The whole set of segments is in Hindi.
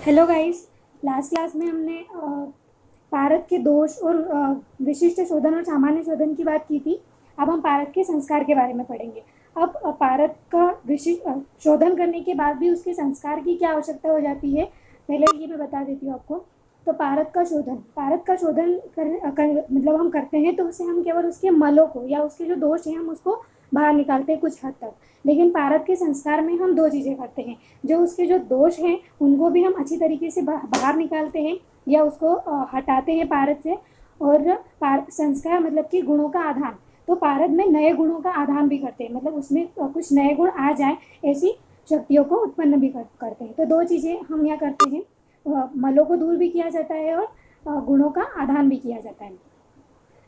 Hello guys. लास्ट क्लास में हमने पारद के दोष और विशिष्ट शोधन और सामान्य शोधन की बात की थी। अब हम पारद के संस्कार के बारे में पढ़ेंगे। अब पारद का विशिष्ट शोधन करने के बाद भी उसके संस्कार की क्या आवश्यकता हो जाती है, पहले ये मैं बता देती हूँ आपको। तो पारद का शोधन मतलब हम करते हैं तो उससे हम केवल उसके मलों को या उसके जो दोष हैं हम उसको बाहर निकालते हैं कुछ हद तक। लेकिन पारद के संस्कार में हम दो चीज़ें करते हैं। जो उसके जो दोष हैं उनको भी हम अच्छी तरीके से बाहर निकालते हैं या उसको हटाते हैं पारद से। और संस्कार मतलब कि गुणों का आधान, तो पारद में नए गुणों का आधान भी करते हैं, मतलब उसमें कुछ नए गुण आ जाए ऐसी शक्तियों को उत्पन्न भी करते हैं। तो दो चीज़ें हम यहाँ करते हैं, मलों को दूर भी किया जाता है और गुणों का आधान भी किया जाता है।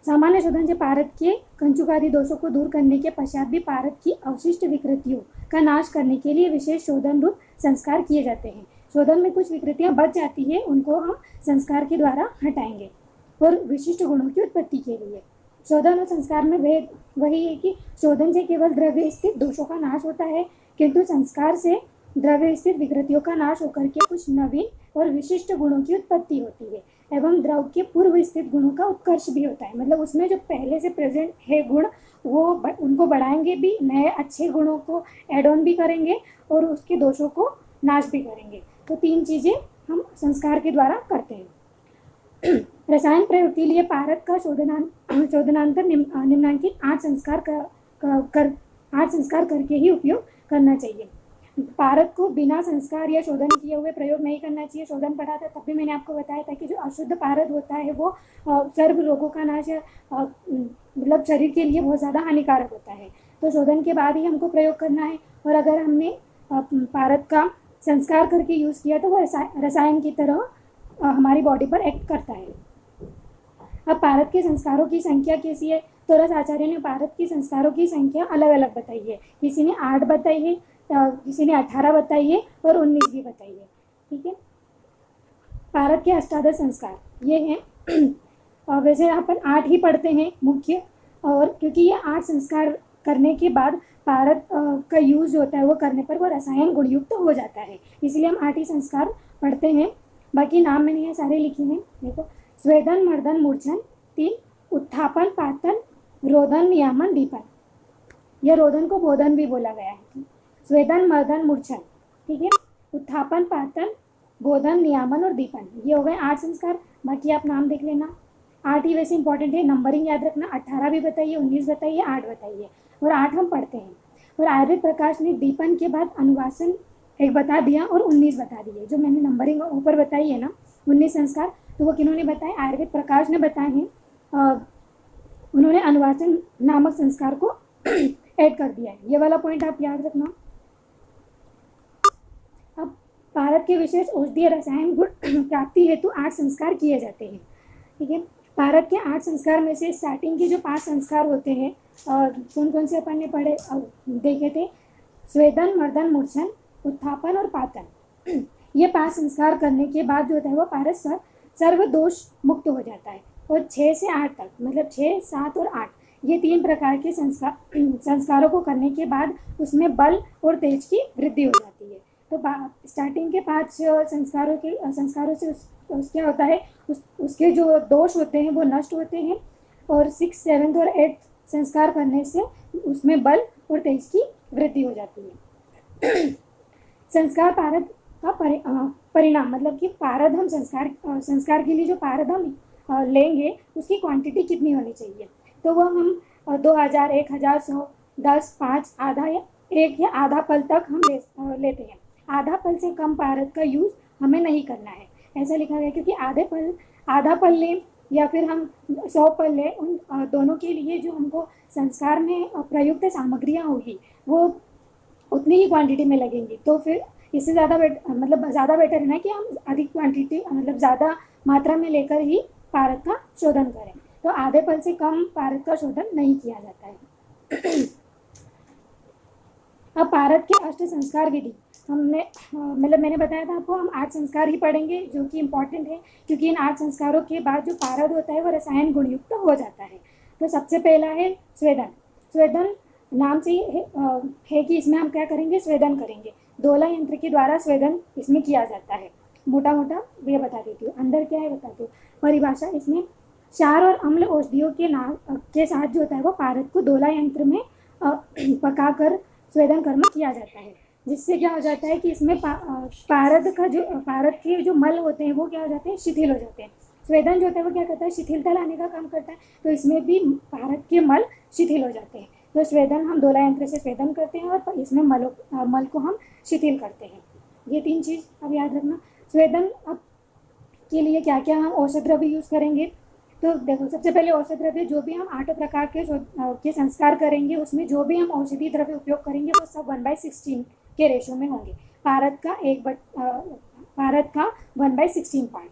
सामान्य शोधन से पारद के कंचुकादि दोषों को दूर करने के पश्चात भी पारद की अवशिष्ट विकृतियों का नाश करने के लिए विशेष शोधन रूप संस्कार किए जाते हैं। शोधन में कुछ विकृतियां बच जाती है, उनको हम संस्कार के द्वारा हटाएंगे और विशिष्ट गुणों की उत्पत्ति के लिए। शोधन और संस्कार में भेद वही है कि शोधन से केवल द्रव्य स्थित दोषों का नाश होता है, किंतु संस्कार से द्रव्य स्थित विकृतियों का नाश होकर के कुछ नवीन और विशिष्ट गुणों की उत्पत्ति होती है एवं द्रव के पूर्व स्थित गुणों का उत्कर्ष भी होता है। मतलब उसमें जो पहले से प्रेजेंट है गुण वो उनको बढ़ाएंगे भी, नए अच्छे गुणों को एड ऑन भी करेंगे और उसके दोषों को नाश भी करेंगे। तो तीन चीज़ें हम संस्कार के द्वारा करते हैं। रसायन प्रयोग के लिए पारद का शोधनांतर निम्नांकित 8 संस्कार करके ही उपयोग करना चाहिए। पारद को बिना संस्कार या शोधन किए हुए प्रयोग नहीं करना चाहिए। शोधन पढ़ा था तब भी मैंने आपको बताया था कि जो अशुद्ध पारद होता है वो सर्व रोगों का नाश या मतलब शरीर के लिए बहुत ज़्यादा हानिकारक होता है। तो शोधन के बाद ही हमको प्रयोग करना है। और अगर हमने पारद का संस्कार करके यूज़ किया तो वो रसायन की तरह हमारी बॉडी पर एक्ट करता है। अब पारद के संस्कारों की संख्या कैसी है, तो रस आचार्य ने पारद की संस्कारों की संख्या अलग अलग बताई है। किसी ने 8 बताई है, किसी ने 18 बताई है और 19 भी बताई है। ठीक है। पारद के अष्टादश संस्कार ये हैं। वैसे अपन 8 ही पढ़ते हैं मुख्य, और क्योंकि ये 8 संस्कार करने के बाद पारद का यूज होता है वो करने पर वो रसायन गुणयुक्त हो जाता है, इसलिए हम 8 ही संस्कार पढ़ते हैं। बाकी नाम मैंने ये सारे लिखे हैं, देखो। स्वेदन, मर्दन, मूर्छन 3, उत्थापन, पातन, रोदन, नियामन, दीपन। यह रोदन को बोधन भी बोला गया है। स्वेदन, मर्दन, मूर्छन, ठीक है। उत्थापन, पातन, बोधन, नियामन और दीपन, ये हो गए 8 संस्कार। बाकी आप नाम देख लेना। 8 ही वैसे इंपॉर्टेंट है, नंबरिंग याद रखना। 18 भी बताइए, 19 बताइए, 8 बताइए, और 8 हम पढ़ते हैं। और आयुर्वेद प्रकाश ने दीपन के बाद अनुवासन एक बता दिया और 19 बता दिए। जो मैंने नंबरिंग ऊपर बताई है ना 19 संस्कार, तो वो किन्होंने बताए? आयुर्वेद प्रकाश ने बताए हैं। उन्होंने अनुवासन नामक संस्कार को ऐड कर दिया है। ये वाला पॉइंट आप याद रखना। अब पारद के विशेष औषधीय रसायन गुण प्राप्ति हेतु 8 संस्कार किए जाते हैं। ठीक है। पारद के 8 संस्कार में से स्टार्टिंग के जो 5 संस्कार होते हैं, कौन कौन से अपन ने पढ़े देखे थे? स्वेदन, मर्दन, मूर्छन, उत्थापन और पातन। ये 5 संस्कार करने के बाद जो होता है वो पारद सर्व दोष मुक्त हो जाता है। और 6 से 8 तक, मतलब 6, 7 और 8, ये 3 प्रकार के संस्कारों को करने के बाद उसमें बल और तेज की वृद्धि हो जाती है। तो स्टार्टिंग के 5 संस्कारों से क्या होता है, उसके जो दोष होते हैं वो नष्ट होते हैं। और 6, 7 और 8 संस्कार करने से उसमें बल और तेज की वृद्धि हो जाती है। संस्कार पारद का परिणाम, मतलब कि पारद हम संस्कार के लिए जो पारद हम लेंगे उसकी क्वांटिटी कितनी होनी चाहिए, तो वो हम 2000, 1000, 100, 10, 5, आधा या 1 या आधा पल तक हम लेते हैं। आधा पल से कम पारद का यूज़ हमें नहीं करना है, ऐसा लिखा गया। क्योंकि आधा पल लें या फिर हम 100 पल लें, उन दोनों के लिए जो हमको संस्कार में प्रयुक्त सामग्रियाँ होगी वो उतनी ही क्वांटिटी में लगेंगी। तो फिर इससे ज़्यादा बेटर है ना कि हम अधिक क्वांटिटी, मतलब ज़्यादा मात्रा में लेकर ही पारद का शोधन करें। तो आधे पल से कम पारद का शोधन नहीं किया जाता है। अब पारद के अष्ट संस्कार विधि मैंने बताया था आपको, हम 8 संस्कार ही पढ़ेंगे जो कि इम्पॉर्टेंट है, क्योंकि इन 8 संस्कारों के बाद जो पारद होता है वो रसायन गुणयुक्त हो जाता है। तो सबसे पहला है स्वेदन। स्वेदन नाम से है कि इसमें हम क्या करेंगे, स्वेदन करेंगे। दोला यंत्र के द्वारा स्वेदन इसमें किया जाता है। मोटा मोटा ये बता देती हूँ, अंदर क्या है बताती हूँ परिभाषा। इसमें क्षार और अम्ल औषधियों के साथ जो होता है वो पारद को दोला यंत्र में पकाकर स्वेदन कर्म किया जाता है, जिससे क्या हो जाता है कि इसमें पारद के जो मल होते हैं वो क्या हो जाते हैं, शिथिल हो जाते हैं। स्वेदन जो होता है वो क्या करता है, शिथिलता लाने का काम करता है, तो इसमें भी पारद के मल शिथिल हो जाते हैं। तो स्वेदन हम दोला यंत्र से स्वेदन करते हैं और इसमें मल को हम शिथिल करते हैं। ये 3 चीज़ अब याद रखना। स्वेदन अब के लिए क्या क्या हम औषध द्रव्य यूज़ करेंगे, तो देखो सबसे पहले औषध द्रव्य जो भी हम 8 प्रकार के संस्कार करेंगे उसमें जो भी हम औषधि द्रव्य उपयोग करेंगे वो सब 1/16 के रेशो में होंगे। पारद का 1/16 पार्ट।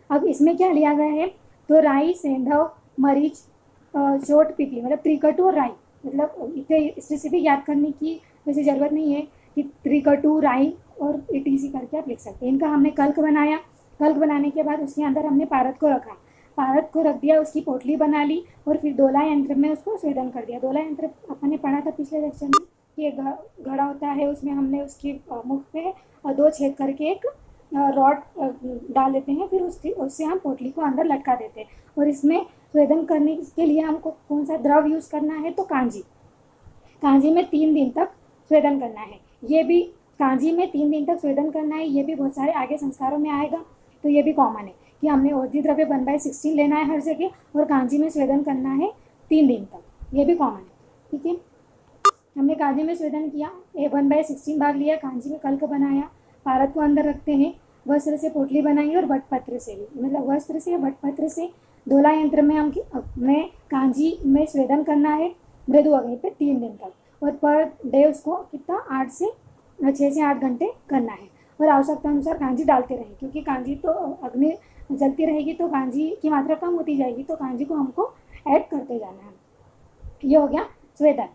अब इसमें क्या लिया गया है, तो राई, सेंधव, मरीच, चोट, पिपली, मतलब त्रिकटु और राई। मतलब इतने स्पेसिफिक याद करने की वैसे ज़रूरत नहीं है कि त्रिकटु, राई और ETC करके आप लिख सकते हैं। इनका हमने कल्क बनाया, कल्क बनाने के बाद उसके अंदर हमने पारद को रखा, पारद को रख दिया, उसकी पोटली बना ली और फिर दोला यंत्र में उसको स्वेदन कर दिया। दोला यंत्र अपन ने पढ़ा था पिछले लेक्चर में कि एक घड़ा होता है, उसमें हमने उसकी मुख पे 2 छेद करके एक रॉड डाल देते हैं, फिर उससे हम पोटली को अंदर लटका देते हैं। और इसमें स्वेदन करने के लिए हमको कौन सा द्रव यूज़ करना है, तो कांजी में 3 दिन तक स्वेदन करना है। ये भी कांजी में 3 दिन तक स्वेदन करना है, ये भी बहुत सारे आगे संस्कारों में आएगा, तो ये भी कॉमन है कि हमने औषधि द्रव्य 1/16 लेना है हर जगह और कांजी में स्वेदन करना है 3 दिन तक, ये भी कॉमन है। ठीक है, हमने कांजी में स्वेदन किया, 1/16 भाग लिया, कांजी में कल्क बनाया, पारद को अंदर रखते हैं, वस्त्र से पोटली बनाई और बटपत्र से भी, मतलब वस्त्र से या बटपत्र से दोला यंत्र में हमें कांजी में स्वेदन करना है मृदु अग्नि पे 3 दिन तक, और पर डे उसको कितना 6 से 8 घंटे करना है। और आवश्यकता अनुसार कांजी डालते रहें, क्योंकि कांजी तो अग्नि जलती रहेगी तो कांजी की मात्रा कम होती जाएगी, तो कांजी को हमको ऐड करते जाना है। ये हो गया स्वेदन।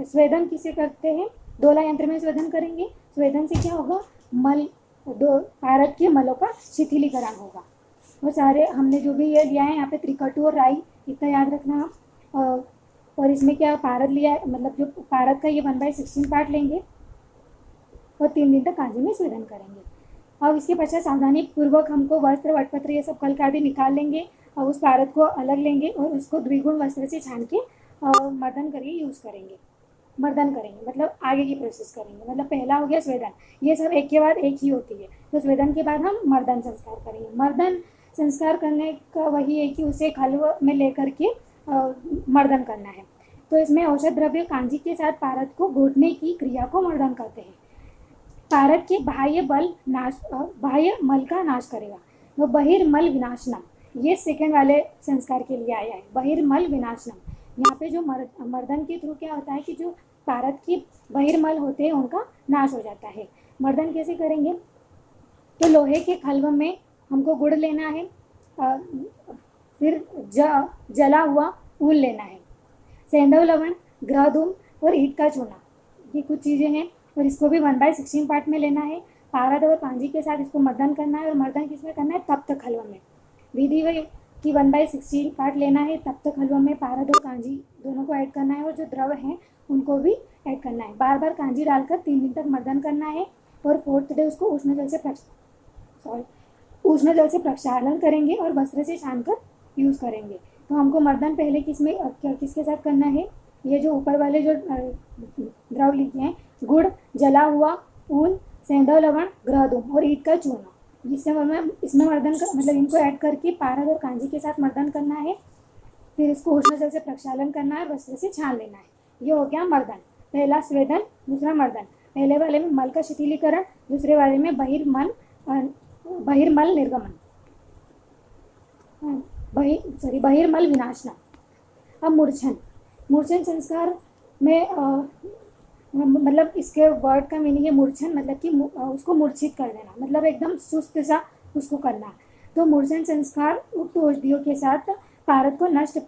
स्वेदन किसे करते हैं, दोला यंत्र में स्वेदन करेंगे। स्वेदन से क्या होगा, पारद के मलों का शिथिलीकरण होगा। वो सारे हमने जो भी ये लिया है यहाँ पे त्रिकटु और राई, इतना याद रखना। और इसमें क्या पारद लिया है, मतलब जो पारद का ये 1/16 पार्ट लेंगे और 3 दिन तक कांजी में स्वेदन करेंगे। अब इसके पश्चात सावधानी पूर्वक हमको वस्त्र, वटपत्र ये सब कल्क आदि निकाल लेंगे और उस पारद को अलग लेंगे और उसको द्विगुण वस्त्र से छान के मर्दन करके यूज़ करेंगे। मर्दन करेंगे मतलब आगे की प्रोसेस करेंगे। मतलब पहला हो गया स्वेदन, ये सब एक के बाद एक ही होती है। तो स्वेदन के बाद हम मर्दन संस्कार करेंगे। मर्दन संस्कार करने का वही है कि उसे खलव में लेकर के मर्दन करना है। तो इसमें औषध द्रव्य कांजी के साथ पारद को घोटने की क्रिया को मर्दन कहते हैं। पारद के बाह्य मल का नाश करेगा, वो बहिर्मल विनाशनम, ये सेकंड वाले संस्कार के लिए आया है, बहिर्मल विनाशनम। यहाँ पे जो मर्दन के थ्रू क्या होता है कि जो पारद के बहिर्मल होते हैं उनका नाश हो जाता है। मर्दन कैसे करेंगे, तो लोहे के खलव में हमको गुड़ लेना है, फिर जला हुआ ऊन लेना है, सेंधव लवण, ग्रहधूम और ईंट का चूना, ये कुछ चीज़ें हैं। और इसको भी 1/16 पार्ट में लेना है। पारद और कांजी के साथ इसको मर्दन करना है, और मर्दन किसमें करना है, तप्त खलव में। विधि वही कि 1/16 पार्ट लेना है, तप्त खलव में पारद और कांजी दोनों को ऐड करना है, और जो द्रव हैं उनको भी ऐड करना है। बार बार कांजी डालकर 3 दिन तक मर्दन करना है, और 4th डे उसको उष्ण जल से प्रक्षालन करेंगे और वस्त्र से छानकर यूज़ करेंगे। तो हमको मर्दन पहले किसके साथ करना है, ये जो ऊपर वाले जो द्रव लिखे हैं, गुड़, जला हुआ ऊन, सेंधव लवण, ग्रहधूम और ईंट का चूना, इसमें मर्दन मतलब इनको ऐड करके पारद और कांजी के साथ मर्दन करना है। फिर इसको उष्ण जल से प्रक्षालन करना है, वस्त्र से छान लेना है। ये हो गया मर्दन। पहला स्वेदन, दूसरा मर्दन। पहले वाले में मल का शिथिलीकरण, दूसरे वाले में बहिर्मल निर्गमन, बहिर्मल विनाशना। अब मूर्छन संस्कार में मतलब इसके वर्ड का मीनिंग है मूर्छन, मतलब कि उसको मूर्छित कर देना, मतलब एकदम सुस्त सा उसको करना। तो मूर्छन संस्कार उक्त औषधियों के साथ पारद को नष्ट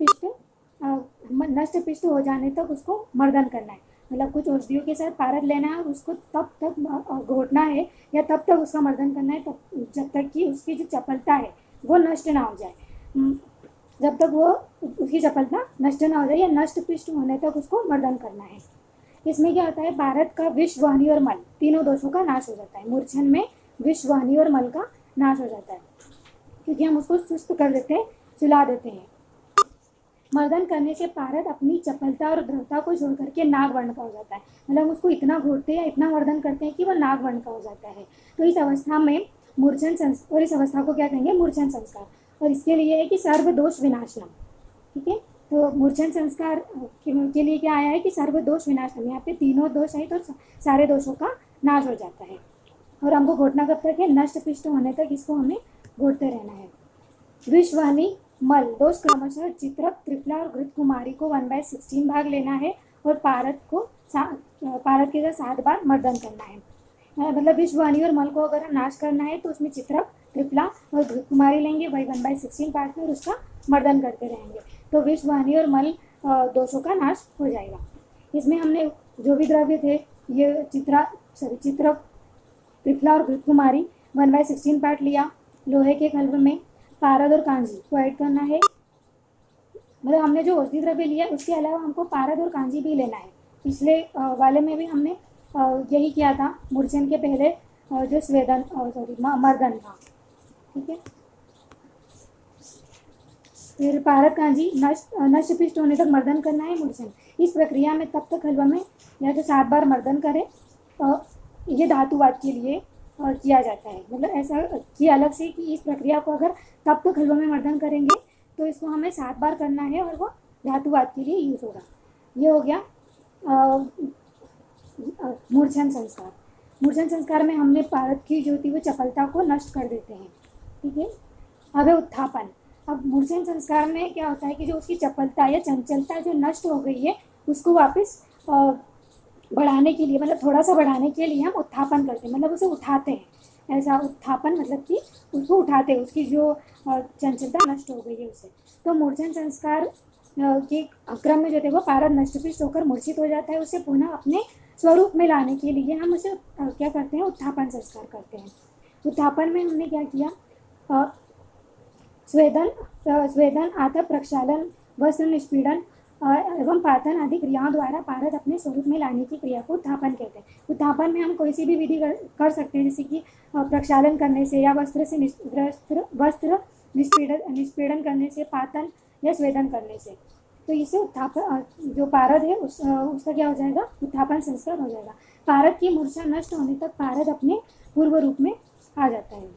पिष्ट हो जाने तक उसको मर्दन करना है। मतलब कुछ औषधियों के साथ पारद लेना है और उसको तब तक घोटना है या तब तक उसका मर्दन करना है जब तक कि उसकी जो चपलता है वो नष्ट ना हो जाए। जब तक वो उसकी चपलता नष्ट ना हो जाए या नष्ट पिष्ट होने तक उसको मर्दन करना है। इसमें क्या होता है, पारद का विष, वाहिनी और मल तीनों दोषों का नाश हो जाता है। मूर्छन में विष वाहिनी और मल का नाश हो जाता है, क्योंकि हम उसको सुस्त कर देते हैं, सुला देते हैं। मर्दन करने से पारद अपनी चपलता और दृढ़ता को छोड़ करके नाग वर्ण का हो जाता है, मतलब उसको इतना घोटते हैं, इतना मर्दन करते हैं कि वो नाग वर्ण का हो जाता है। तो इस अवस्था में मूर्छन और इस अवस्था को क्या कहेंगे, मूर्छन संस्कार। और इसके लिए है कि सर्व दोष विनाशनम। ठीक है, तो मूर्छन संस्कार के लिए क्या आया है कि सर्व दोष विनाशनम, यहाँ पे तीनों दोष है तो सारे दोषों का नाश हो जाता है। और हमको घोटना कब तक है, नष्ट पिष्ट होने तक इसको हमें घोटते रहना है। विषवाहिनी मल दोष क्रमशः चित्रक, त्रिफला और घृत कुमारी को 1/16 भाग लेना है और पारद के साथ 7 बार मर्दन करना है। मतलब विषवाहिनी और मल को अगर नाश करना है तो उसमें चित्रक, त्रिफला और घृत कुमारी लेंगे, वही 1/16 पार्ट में, और उसका मर्दन करते रहेंगे तो विषवाहिनी और मल दोषों का नाश हो जाएगा। इसमें हमने जो भी द्रव्य थे, ये चित्रक, त्रिफला और घृत कुमारी 1/16 पार्ट लिया। लोहे के खल्व में पारद और कांजी को ऐड करना है, मतलब हमने जो औषधि द्रव्य लिया उसके अलावा हमको पारद और कांजी भी लेना है। पिछले वाले में भी हमने यही किया था, मूर्छन के पहले जो मर्दन था। ठीक है, फिर पारद कांजी नष्ट पिष्ट होने तक मर्दन करना है मूर्छन। इस प्रक्रिया में तब तक हलवा में या तो 7 बार मर्दन करें, ये धातुवाद के लिए किया जाता है, मतलब ऐसा कि अलग से कि इस प्रक्रिया को अगर तब तक हलवा में मर्दन करेंगे तो इसको हमें 7 बार करना है और वो धातुवाद के लिए यूज होगा। ये हो गया मूर्छन संस्कार। मूर्छन संस्कार में हमने पारद की जो थी वो चपलता को नष्ट कर देते हैं। ठीक है, अब है उत्थापन। अब मूर्छन संस्कार में क्या होता है कि जो उसकी चपलता या चंचलता जो नष्ट हो गई है उसको वापस बढ़ाने के लिए, मतलब थोड़ा सा बढ़ाने के लिए हम उत्थापन करते हैं, मतलब उसे उठाते हैं। ऐसा उत्थापन मतलब कि उसको उठाते हैं, उसकी जो चंचलता नष्ट हो गई है उसे। तो मूर्छन संस्कार के क्रम में जो थे वो पारद नष्टपिष्ट होकर मूर्छित हो जाता है, उसे पुनः अपने स्वरूप में लाने के लिए हम उसे क्या करते हैं, उत्थापन संस्कार करते हैं। उत्थापन में हमने क्या किया, स्वेदन आतप प्रक्षालन, वस्त्र निष्पीड़न एवं पातन आदि क्रियाओं द्वारा पारद अपने स्वरूप में लाने की क्रिया को उत्थापन कहते हैं। उत्थापन में हम कोई सी भी विधि कर सकते हैं, जैसे कि प्रक्षालन करने से या वस्त्र निष्पीड़न करने से, पातन या स्वेदन करने से। तो इससे उत्थापन जो पारद है उसका क्या हो जाएगा, उत्थापन संस्कार हो जाएगा। पारद की मूर्छा नष्ट होने तक पारद अपने पूर्व रूप में आ जाता है।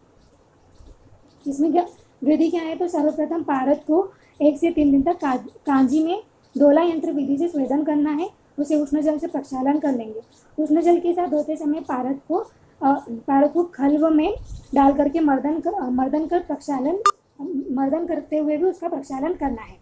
इसमें क्या विधि क्या है, तो सर्वप्रथम पारद को 1 से 3 दिन तक कांजी में डोला यंत्र विधि से स्वेदन करना है, उसे उष्ण जल से प्रक्षालन कर लेंगे। उष्ण जल के साथ धोते समय पारद को खल्व में डाल करके मर्दन करते हुए भी उसका प्रक्षालन करना है।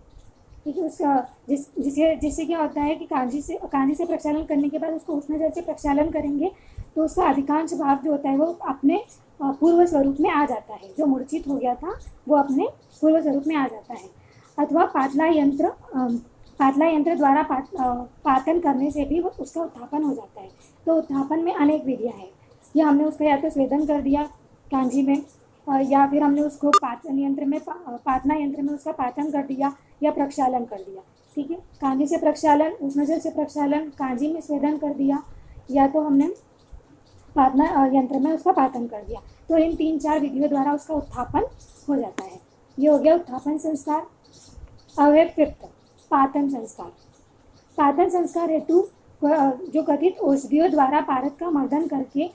ठीक है, उसका जिससे क्या होता है कि कांजी से प्रक्षालन करने के बाद उसको उष्ण जल से प्रक्षालन करेंगे तो उसका अधिकांश भाग जो होता है वो अपने पूर्व स्वरूप में आ जाता है। जो मूर्छित हो गया था वो अपने पूर्व स्वरूप में आ जाता है। अथवा पातला यंत्र द्वारा पातन करने से भी उसका उत्थापन हो जाता है। तो उत्थापन में अनेक विधियां हैं, या हमने उसका या तो स्वेदन कर दिया कांजी में, या फिर हमने उसको पातना यंत्र में उसका पातन कर दिया या प्रक्षालन कर दिया। ठीक है, कांजी से प्रक्षालन, उष्ण जल से प्रक्षालन, कांजी में स्वेदन कर दिया, या तो हमने पातना यंत्र में उसका पातन कर दिया। तो इन 3-4 विधियों द्वारा उसका उत्थापन हो जाता है। ये हो गया उत्थापन संस्कार। अब है 5th पातन संस्कार। पातन संस्कार हेतु जो कथित औषधियों द्वारा पारद का मर्दन करके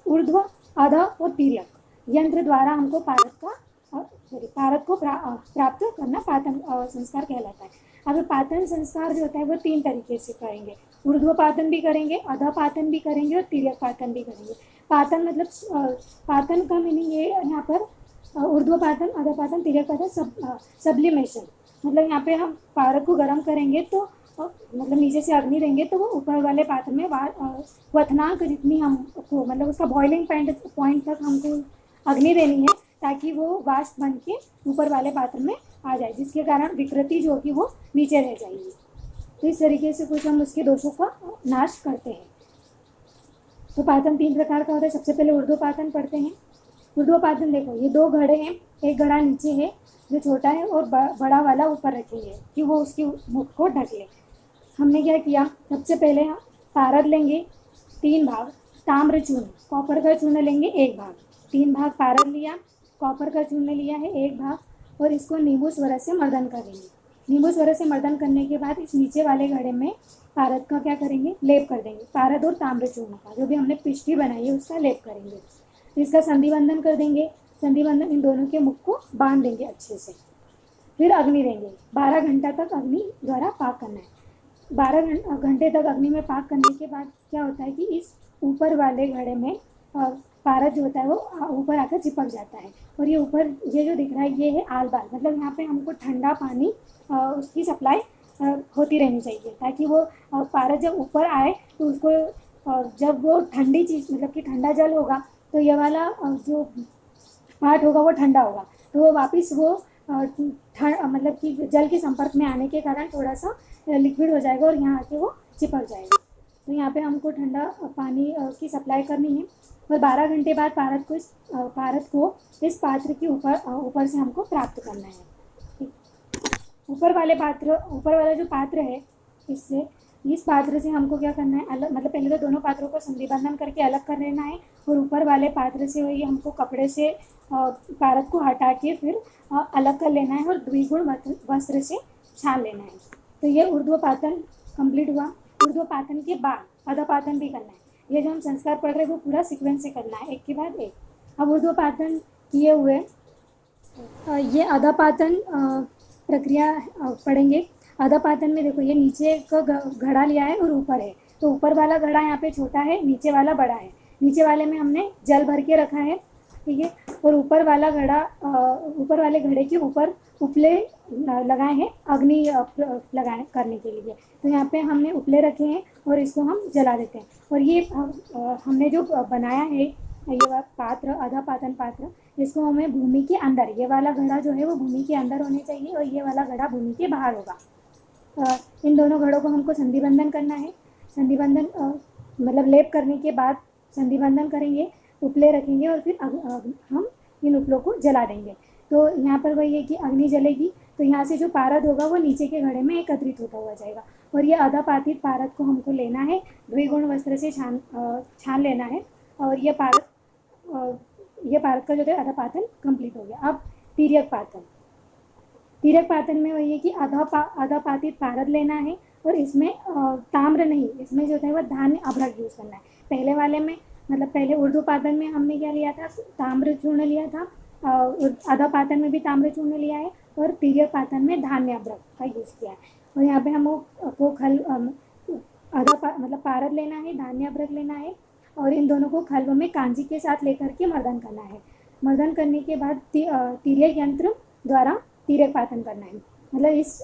ऊर्ध्व, अध और तिर्यक यंत्र द्वारा हमको पारद को प्राप्त करना पातन संस्कार कहलाता है। अब पातन संस्कार जो होता है वो 3 तरीके से करेंगे, ऊर्ध्व पातन भी करेंगे, अध पातन भी करेंगे और तिर्यक पातन भी करेंगे। पातन मतलब पातन का मीनिंग ये यहाँ पर ऊर्ध्व पातन, अध पातन, तिर्यक पातन, सब्लिमेशन, मतलब यहाँ पे हम पारद को गर्म करेंगे तो मतलब नीचे से अग्नि देंगे तो वो ऊपर वाले पात्र में क्वथनांक जितनी हमको, मतलब उसका बॉइलिंग पॉइंट तक हमको अग्नि देनी है ताकि वो वाष्प बन के ऊपर वाले पात्र में आ जाए, जिसके कारण विकृति जो होगी वो नीचे रह जाएगी। तो इस तरीके से कुछ हम उसके दोषों का नाश करते हैं। तो पातन 3 प्रकार का होता है। सबसे पहले ऊर्ध्वपातन पढ़ते हैं। ऊर्ध्वपातन देखो, ये 2 घड़े हैं, एक घड़ा नीचे है जो छोटा है और बड़ा वाला ऊपर रखेंगे कि वो उसकी मुख को ढक ले। हमने क्या किया, सबसे पहले पारद लेंगे 3 भाग, ताम्र चूर्ण, कॉपर का चूर्ण लेंगे 1 भाग, 3 भाग पारद लिया, कॉपर का चूर्ण लिया है 1 भाग, और इसको नींबू स्वरस से मर्दन करेंगे। नींबू स्वरस से मर्दन करने के बाद इस नीचे वाले घड़े में पारद का क्या करेंगे, लेप कर देंगे। पारद और ताम्र चूर्ण का जो भी हमने पिष्टी बनाई है उसका लेप करेंगे। इसका संधि बंधन कर देंगे। संधि बंधन इन दोनों के मुख को बांध देंगे अच्छे से। फिर अग्नि देंगे। 12 घंटा तक अग्नि द्वारा पाक करना है। 12 घंटे तक अग्नि में पाक करने के बाद क्या होता है कि इस ऊपर वाले घड़े में पारद जो होता है वो ऊपर आकर चिपक जाता है। और ये ऊपर ये जो दिख रहा है ये है आलबाल, मतलब यहाँ पे हमको ठंडा पानी उसकी सप्लाई होती रहनी चाहिए, ताकि वो पारद जब ऊपर आए तो उसको जब वो ठंडी चीज़ मतलब कि ठंडा जल होगा तो ये वाला जो पार्ट होगा वो ठंडा होगा, तो वो वापस वो मतलब कि जल के संपर्क में आने के कारण थोड़ा सा लिक्विड हो जाएगा और यहाँ आके वो चिपक जाएगा। तो यहाँ पे हमको ठंडा पानी की सप्लाई करनी है। और 12 घंटे बाद पारद को इस पात्र के ऊपर से हमको प्राप्त करना है। ऊपर वाला जो पात्र है इस पात्र से हमको क्या करना है, अलग मतलब पहले तो दोनों पात्रों को संधि बंधन करके अलग कर लेना है, और ऊपर वाले पात्र से वही हमको कपड़े से पारद को हटा के फिर अलग कर लेना है और द्विगुण वस्त्र से छान लेना है। तो ये ऊर्ध्वपातन कंप्लीट हुआ। ऊर्ध्वपातन के बाद अधपातन भी करना है। ये जो हम संस्कार पढ़ रहे हैं वो पूरा सीक्वेंस से करना है, एक के बाद एक। अब ऊर्ध्वपातन किए हुए ये अधपातन प्रक्रिया पढ़ेंगे। अधपातन में देखो ये नीचे का घड़ा लिया है और ऊपर है, तो ऊपर वाला घड़ा यहाँ पे छोटा है, नीचे वाला बड़ा है। नीचे वाले में हमने जल भर के रखा है, ठीक है, और ऊपर वाले घड़े के ऊपर उपले लगाए हैं अग्नि लगाए करने के लिए। तो यहाँ पे हमने उपले रखे हैं और इसको हम जला देते हैं। और ये हमने जो बनाया है ये पात्र अधपातन पात्र, इसको हमें भूमि के अंदर, ये वाला घड़ा जो है वो भूमि के अंदर होने चाहिए और ये वाला घड़ा भूमि के बाहर होगा। इन दोनों घड़ों को हमको संधि बंधन करना है। संधि बंधन मतलब लेप करने के बाद संधि बंधन करेंगे, उपले रखेंगे और फिर हम इन उपलों को जला देंगे। तो यहाँ पर वही है कि अग्नि जलेगी तो यहाँ से जो पारद होगा वो नीचे के घड़े में एकत्रित होता हुआ जाएगा। और ये अधपातित पारद को हमको लेना है, द्विगुण वस्त्र से छान लेना है। और ये पारद का जो है अधपातन कंप्लीट हो गया। अब तिर्यक पातन में वही है कि अधपातित पारद लेना है और इसमें ताम्र नहीं, इसमें जो है वो धान्य अभ्रक यूज़ करना है। पहले वाले में मतलब पहले ऊर्ध्वपातन में हमने क्या लिया था, ताम्र चूर्ण लिया था, अधपातन में भी ताम्र चूर्ण लिया है और तिर्यक पातन में धान्य अभ्रक का यूज़ किया है। और यहाँ पे हमको मतलब पारद लेना है, धान्य अभ्रक लेना है और इन दोनों को खल्व में कांजी के साथ लेकर के मर्दन करना है। मर्दन करने के बाद तिर्यक यंत्र द्वारा तिर्यक पातन करना है। मतलब इस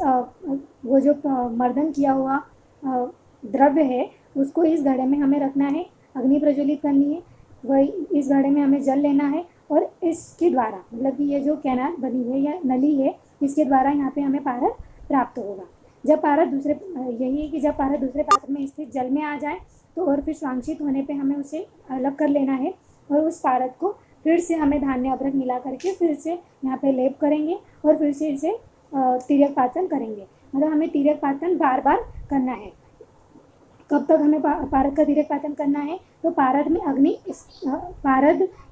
वो जो मर्दन किया हुआ द्रव्य है उसको इस घड़े में हमें रखना है, अग्नि प्रज्वलित करनी है, वही इस घड़े में हमें जल लेना है और इसके द्वारा मतलब कि ये जो कैनाल बनी है या नली है इसके द्वारा यहाँ पे हमें पारद प्राप्त होगा। जब पारद दूसरे पात्र में स्थित जल में आ जाए तो और फिर स्वांशित होने पे हमें उसे अलग कर लेना है और उस पारद को फिर से हमें धान्य अभ्रक मिला करके फिर से यहाँ पे लेप करेंगे और फिर से इसे तिर्यक पातन करेंगे। मतलब हमें तिर्यक पातन बार बार करना है। कब तक हमें पारद का तिर्यक पातन करना है, तो पारद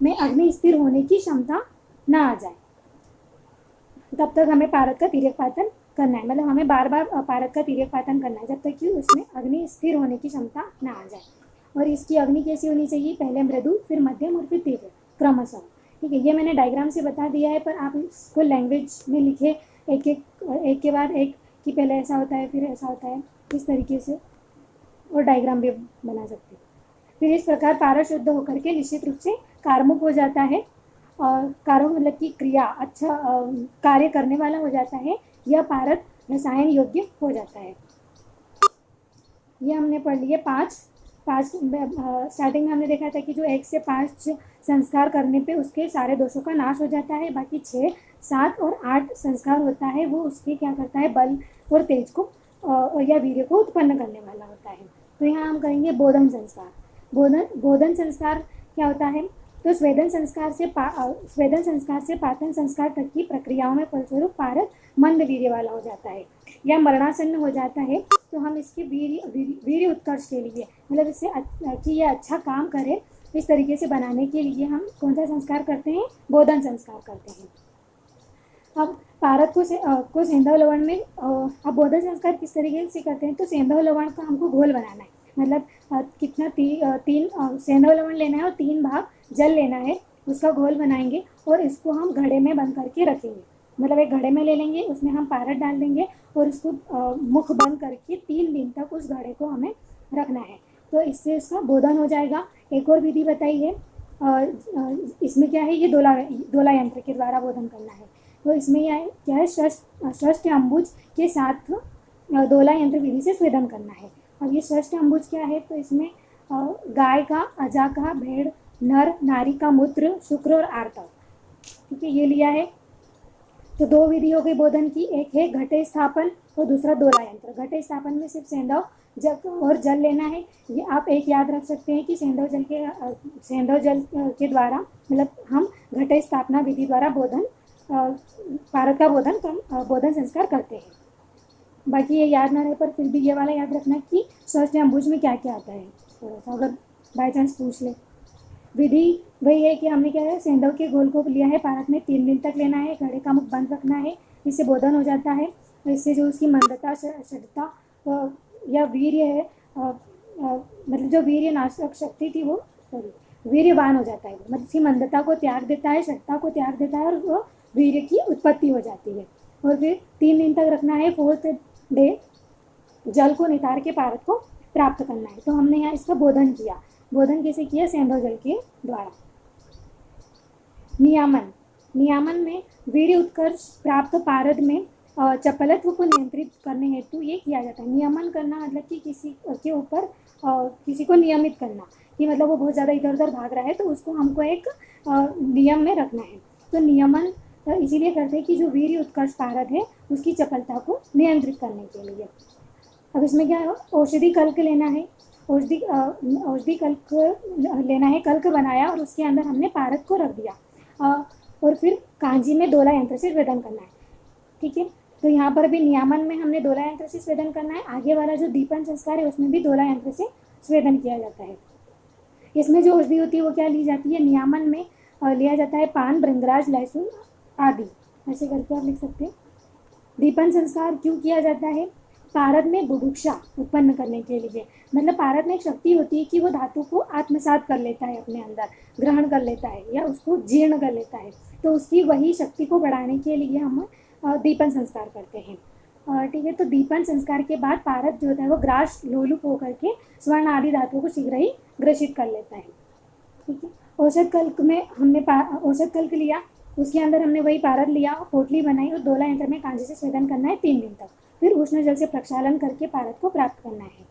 में अग्नि स्थिर होने की क्षमता ना आ जाए तब तक हमें पारद का तिर्यक पातन करना है। मतलब हमें बार बार पारद का तिर्यक पातन करना है जब तक कि उसमें अग्नि स्थिर होने की क्षमता ना आ जाए। और इसकी अग्नि कैसी होनी चाहिए, पहले मृदु फिर मध्यम और फिर तीव्र क्रमशः। ठीक है, ये मैंने डायग्राम से बता दिया है, पर आप इसको लैंग्वेज में लिखे एक के बाद एक कि पहले ऐसा होता है फिर ऐसा होता है, इस तरीके से और डायग्राम भी बना सकते हैं। फिर इस प्रकार पारद शुद्ध होकर के निश्चित रूप से कारमुक हो जाता है और कारक मतलब की क्रिया अच्छा कार्य करने वाला हो जाता है। यह पारद रसायन योग्य हो जाता है। ये हमने पढ़ लिए पाँच स्टार्टिंग में हमने देखा था कि जो 1 से 5 संस्कार करने पे उसके सारे दोषों का नाश हो जाता है। बाकी 6, 7 और 8 संस्कार होता है वो उसके क्या करता है, बल और तेज को या वीर्य को उत्पन्न करने वाला होता है। तो यहाँ हम करेंगे बोधन संस्कार। बोधन संस्कार क्या होता है, तो स्वेदन संस्कार से पातन संस्कार तक की प्रक्रियाओं में फलस्वरूप पारद मंद वीर्य वाला हो जाता है या मरणासन्न हो जाता है। तो हम इसके वीर्य उत्कर्ष के लिए, मतलब इससे कि ये अच्छा काम करे, इस तरीके से बनाने के लिए हम कौन सा संस्कार करते हैं? बोधन संस्कार करते हैं। अब पारद को सेंधव लवण में अब बोधन संस्कार किस तरीके से करते हैं? तो सेंधव लवण का हमको घोल बनाना है, मतलब कितना तीन सेंधव लवण लेना है और 3 भाग जल लेना है, उसका घोल बनाएंगे और इसको हम घड़े में बंद करके रखेंगे। मतलब एक घड़े में ले लेंगे, उसमें हम पारद डाल देंगे और इसको मुख बंद करके 3 दिन तक उस घड़े को हमें रखना है, तो इससे उसका बोधन हो जाएगा। एक और विधि बताई है, इसमें क्या है? ये दोला यंत्र के द्वारा बोधन करना है। तो इसमें क्या है? षष्ठ अम्बुज के साथ दोला यंत्र विधि से स्वेदन करना है। अब ये षष्ठ अम्बुज क्या है? तो इसमें गाय का, अजा का, भेड़, नर नारी का मूत्र, शुक्र और आर्तव, ठीक है, ये लिया है। तो 2 विधि हो गई बोधन की, एक है घटे स्थापन और दूसरा दोला यंत्र। घटे स्थापन में सिर्फ सेंधव और जल लेना है। ये आप एक याद रख सकते हैं कि सेंधव जल के द्वारा, मतलब हम घटे स्थापना विधि द्वारा पारद का बोधन संस्कार करते हैं। बाकी ये याद ना रहे पर फिर भी ये वाला याद रखना कि षष्ठ अम्बुज में क्या क्या आता है, थोड़ा सा अगर बाई चांस पूछ ले। विधि वही है कि हमने क्या है? सेंधव के घोल को लिया है, पारद में 3 दिन तक लेना है, घड़े का मुख बंद रखना है, इससे बोधन हो जाता है। इससे जो उसकी मंदता, षड्ढता या वीर्य है, मतलब जो वीर्य नाशक शक्ति थी वो वीर्यवान हो जाता है, मतलब उसकी मंदता को त्याग देता है, षड्ढता को त्याग देता है और वो वीर्य की उत्पत्ति हो जाती है। और फिर 3 दिन तक रखना है। 4th डे जल को नितार के पारद को प्राप्त करना है। तो हमने यहाँ इसका बोधन किया। बोधन कैसे किया? सेंधव जल के द्वारा। नियामन में वीर्य उत्कर्ष प्राप्त पारद में चपलत्व को नियंत्रित करने हेतु ये किया जाता है। नियमन करना मतलब कि किसी के ऊपर किसी को नियमित करना, कि मतलब वो बहुत ज़्यादा इधर उधर भाग रहा है तो उसको हमको एक नियम में रखना है। तो नियमन इसीलिए करते हैं कि जो वीर्य उत्कर्ष पारद है उसकी चपलता को नियंत्रित करने के लिए। अब इसमें क्या है? औषधि कल्क लेना है। औषधि कल्क लेना है, कल्क बनाया और उसके अंदर हमने पारद को रख दिया और फिर कांजी में दोला यंत्र से स्वेदन करना है, ठीक है। तो यहाँ पर भी नियामन में हमने दोला यंत्र से स्वेदन करना है। आगे वाला जो दीपन संस्कार है उसमें भी दोला यंत्र से स्वेदन किया जाता है। इसमें जो औषधि होती है वो क्या ली जाती है? नियामन में लिया जाता है पान, भृंगराज, लहसुन आदि, ऐसे करके आप लिख सकते हैं। दीपन संस्कार क्यों किया जाता है? पारद में बुभुक्षा उत्पन्न करने के लिए, मतलब पारद में एक शक्ति होती है कि वो धातु को आत्मसात कर लेता है, अपने अंदर ग्रहण कर लेता है या उसको जीर्ण कर लेता है। तो उसकी वही शक्ति को बढ़ाने के लिए हम दीपन संस्कार करते हैं, ठीक है। तो दीपन संस्कार के बाद पारद जो होता है वो ग्रास लोलुप होकर के स्वर्ण आदि धातुओं को शीघ्र ही ग्रसित कर लेता है, ठीक है। औषध कल्क में हमने औषध कल्क लिया, उसके अंदर हमने वही पारद लिया, पोटली बनाई और दोला यंत्र में कांजी से स्वेदन करना है 3 दिन तक। फिर उष्ण जल से प्रक्षालन करके पारद को प्राप्त करना है।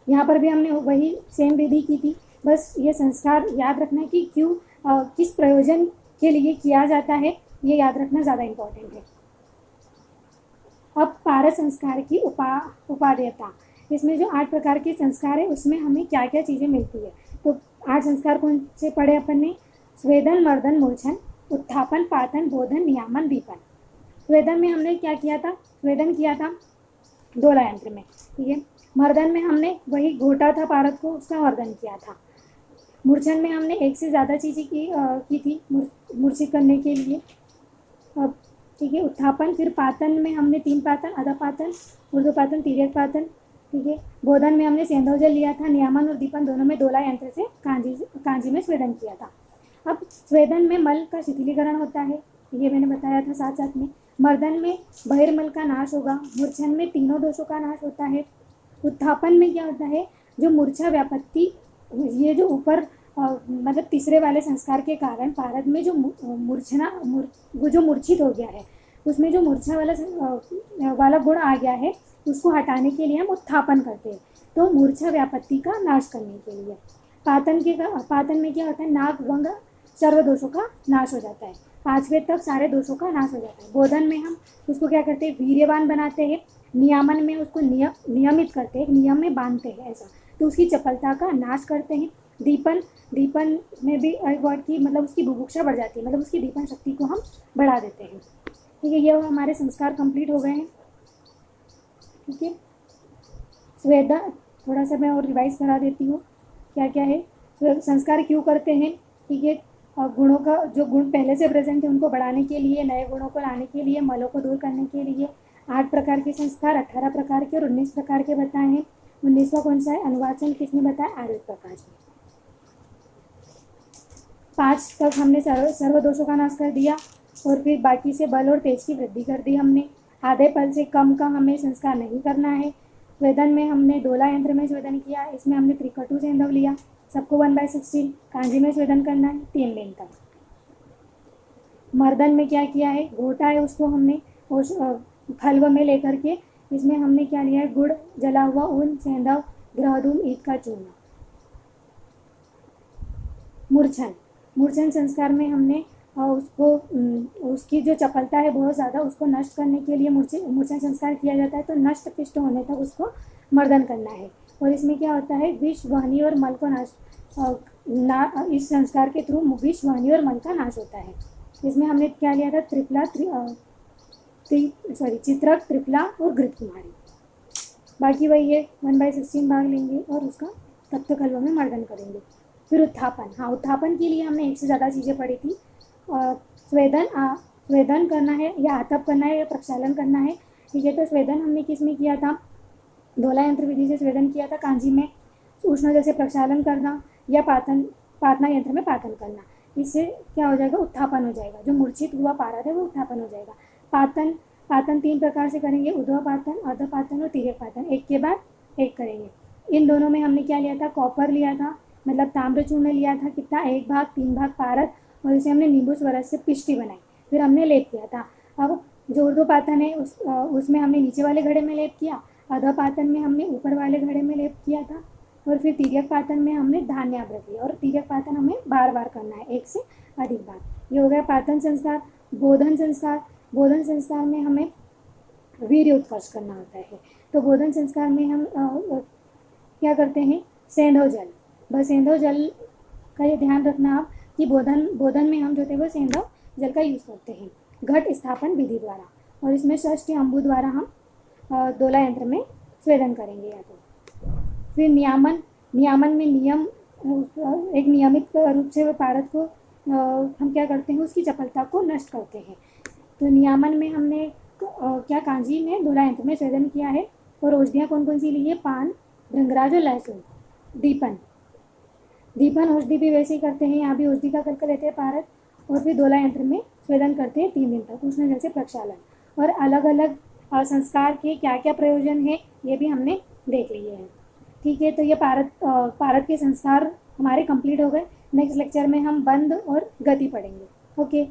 यहाँ पर भी हमने वही सेम विधि की थी, बस ये संस्कार याद रखना है कि क्यों किस प्रयोजन के लिए किया जाता है, ये याद रखना ज़्यादा इम्पोर्टेंट है। अब पारद संस्कार की उपादेयता, इसमें जो 8 प्रकार के संस्कार है उसमें हमें क्या क्या चीज़ें मिलती है। तो 8 संस्कार कौन से पढ़े अपन ने? स्वेदन, मर्दन, मूर्छन, उत्थापन, पातन, बोधन, नियामन, दीपन। स्वेदन में हमने क्या किया था? स्वेदन किया था दोला यंत्र में, ठीक है। मर्दन में हमने वही घोटा था पारद को, उसका मर्दन किया था। मूर्छन में हमने 1 से ज़्यादा चीज़ें की थी मूर्छित करने के लिए, ठीक है। उत्थापन, फिर पातन में हमने 3 पातन, अधा पातन, ऊर्ध्वपातन, तिर्यक पातन, ठीक है। बोधन में हमने सेंधव जल लिया था। नियामन और दीपन दोनों में दोला यंत्र से कांजी में स्वेदन किया था। अब स्वेदन में मल का शिथिलीकरण होता है, ये मैंने बताया था साथ साथ में। मर्दन में बहिर्मल का नाश होगा। मूर्छन में तीनों दोषों का नाश होता है। उत्थापन में क्या होता है? जो मूर्छा व्यापत्ति, ये जो ऊपर मतलब तीसरे वाले संस्कार के कारण पारद में जो वो जो मूर्छित हो गया है उसमें जो मूर्छा वाला गुण आ गया है उसको हटाने के लिए हम उत्थापन करते हैं, तो मूर्छा व्यापत्ति का नाश करने के लिए। पातन में क्या होता है? नाग, वंग, सर्व दोषों का नाश हो जाता है। 5वें तक सारे दोषों का नाश हो जाता है। बोधन में हम उसको क्या करते हैं? वीर्यवान बनाते हैं। नियामन में उसको नियमित करते हैं, नियम में बांधते हैं, ऐसा, तो उसकी चपलता का नाश करते हैं। दीपन में भी एक वर्ड की मतलब उसकी बुभुक्षा बढ़ जाती है, मतलब उसकी दीपन शक्ति को हम बढ़ा देते हैं, ठीक है। ये हमारे संस्कार कंप्लीट हो गए हैं। ठीक है। स्वेदन, थोड़ा सा मैं और रिवाइज करा देती हूँ क्या क्या है। संस्कार क्यों करते हैं, ठीक है। गुणों का, जो गुण पहले से प्रेजेंट है उनको बढ़ाने के लिए, नए गुणों को लाने के लिए, मलों को दूर करने के लिए। 8 प्रकार के संस्कार, 18 प्रकार के और 19 प्रकार के बताए हैं। 19वां कौन सा है, अनुवाचन किसने बताया, आर्य प्रकाश ने। 5 तक हमने सर्व दोषों का नाश कर दिया, और फिर बाकी से बल और तेज की वृद्धि कर दी हमने। आधे पल से कम का हमें संस्कार नहीं करना है। स्वेदन में हमने दोला यंत्र में स्वेदन किया, इसमें हमने त्रिकटु सेंधव लिया, सबको 1/16। कांजी में स्वेदन करना है 3 दिन तक। मर्दन में क्या किया है, घोटा है उसको हमने खलव में लेकर के, इसमें हमने क्या लिया है, गुड़, जला हुआ ऊन, सेंधव, ग्रहधूम, ईख का चूना। मूर्छन, मूर्छन संस्कार में हमने उसको उसकी जो चपलता है बहुत ज़्यादा, उसको नष्ट करने के लिए मूर्छन संस्कार किया जाता है। तो नष्ट पिष्ट होने तक उसको मर्दन करना है। और इसमें क्या होता है, विष, वाहिनी और मल को नाश इस संस्कार के थ्रू विष, वाहिनी और मल का नाश होता है। इसमें हमने क्या लिया था, चित्रक, त्रिफला और घृत कुमारी। बाकी वही है, 1/16 भाग लेंगे और उसका तप्त कलव में मर्दन करेंगे। फिर उत्थापन, हाँ उत्थापन के लिए हमने एक से ज़्यादा चीज़ें पढ़ी थी। स्वेदन करना है या आतप करना है या प्रक्षालन करना है, ठीक है। तो स्वेदन हमने किस में किया था, दोला यंत्र विधि से स्वेदन किया था। कांजी में उष्ण जैसे प्रक्षालन करना या पातना यंत्र में पातन करना, इससे क्या हो जाएगा, उत्थापन हो जाएगा। जो मूर्छित हुआ पारद है वो उत्थापन हो जाएगा। पातन 3 प्रकार से करेंगे, उद्भव पातन, अर्ध पातन और तिर्यक पातन, एक के बाद एक करेंगे। इन दोनों में हमने क्या लिया था, कॉपर लिया था, मतलब ताम्रचूर्ण लिया था। कितना, 1 भाग, 3 भाग पारद, और इसे हमने नींबू स्वरस से पिष्टि बनाई, फिर हमने लेप किया था। अब जो ऊर्ध्वपातन है उसमें हमने नीचे वाले घड़े में लेप किया, अधोपातन में हमने ऊपर वाले घड़े में लेप किया था, और फिर तिर्यक पातन में हमने धान्याभ्र किया। और तिर्यक पातन हमें बार बार करना है, 1 से अधिक बार। ये हो गया पातन संस्कार। बोधन संस्कार, बोधन संस्कार में हमें वीर्य उत्कर्ष करना होता है। तो बोधन संस्कार में हम क्या करते हैं, सेंधव जल, बस सेंधव जल का ये ध्यान रखना आप कि बोधन में हम जो थे वो सेंधव जल का यूज़ करते हैं घट स्थापन विधि द्वारा। और इसमें षष्ठी अम्बु द्वारा हम दोला यंत्र में स्वेदन करेंगे। या तो फिर नियामन में नियम, एक नियमित रूप से पारद को हम क्या करते हैं, उसकी चपलता को नष्ट करते हैं। तो नियामन में हमने क्या कांजी में दोला यंत्र में स्वेदन किया है। और औषधियाँ कौन कौन सी ली है, पान, भृंगराज और लहसुन। दीपन औषधि भी वैसे ही करते हैं, यहाँ भी औषधि का कल्क लेते हैं पारद, और फिर दोला यंत्र में स्वेदन करते हैं 3 दिन तक, उष्ण जल से प्रक्षालन। और अलग अलग संस्कार के क्या क्या प्रयोजन है ये भी हमने देख लिए हैं, ठीक है। तो ये पारद के संस्कार हमारे कंप्लीट हो गए। नेक्स्ट लेक्चर में हम बंध और गति पढ़ेंगे। ओके।